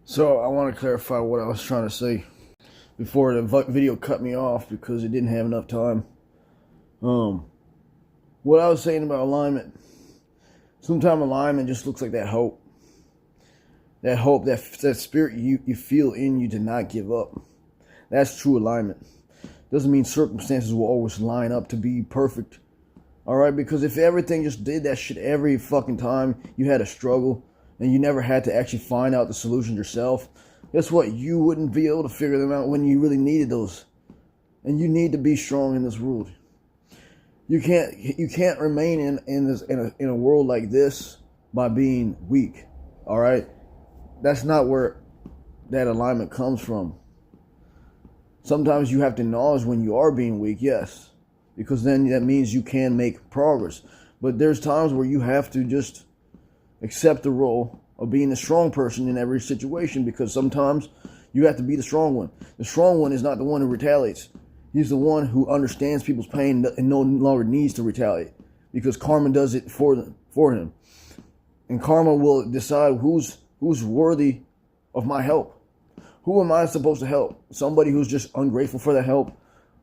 So I want to clarify what I was trying to say before the video cut me off because it didn't have enough time. What I was saying about alignment. Sometimes alignment just looks like that hope. That hope, that spirit you feel in you to not give up. That's true alignment. Doesn't mean circumstances will always line up to be perfect. Alright, because if everything just did that shit every fucking time you had a struggle and you never had to actually find out the solutions yourself, guess what? You wouldn't be able to figure them out when you really needed those. And you need to be strong in this world. You can't remain in a world like this by being weak. Alright? That's not where that alignment comes from. Sometimes you have to acknowledge when you are being weak, yes. Because then that means you can make progress. But there's times where you have to just accept the role of being the strong person in every situation, because sometimes you have to be the strong one. The strong one is not the one who retaliates. He's the one who understands people's pain and no longer needs to retaliate, because karma does it for him. And karma will decide who's worthy of my help. Who am I supposed to help? Somebody who's just ungrateful for the help,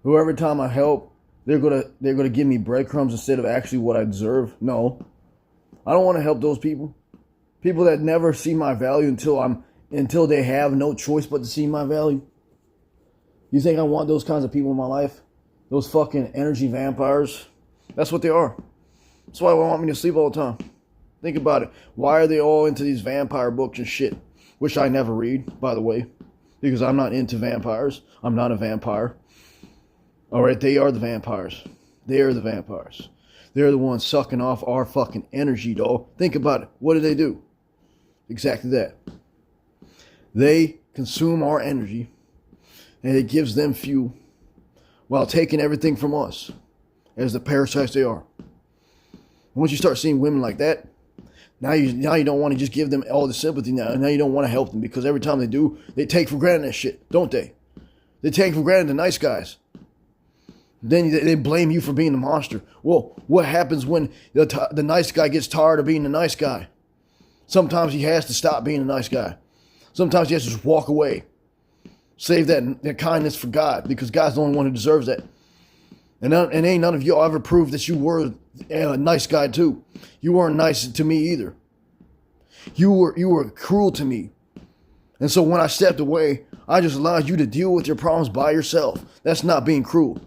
who every time I help, they're gonna give me breadcrumbs instead of actually what I deserve? No. I don't want to help those people. People that never see my value until they have no choice but to see my value. You think I want those kinds of people in my life? Those fucking energy vampires? That's what they are. That's why they want me to sleep all the time. Think about it. Why are they all into these vampire books and shit? Which I never read, by the way. Because I'm not into vampires. I'm not a vampire. Alright, they are the vampires. They are the vampires. They're the ones sucking off our fucking energy, though. Think about it. What do? Exactly that. They consume our energy, and it gives them fuel while taking everything from us as the parasites they are. Once you start seeing women like that, now you don't want to just give them all the sympathy now. Now you don't want to help them, because every time they do, they take for granted that shit, don't they? They take for granted the nice guys. Then they blame you for being the monster. Well, what happens when the nice guy gets tired of being the nice guy? Sometimes he has to stop being a nice guy. Sometimes he has to just walk away. Save that kindness for God, because God's the only one who deserves that. And ain't none of y'all ever proved that you were a nice guy too. You weren't nice to me either. You were cruel to me. And so when I stepped away, I just allowed you to deal with your problems by yourself. That's not being cruel.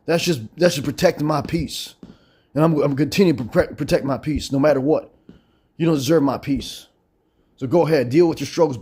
That's just protecting my peace. And I'm continuing to protect my peace no matter what. You don't deserve my peace. So go ahead, deal with your struggles by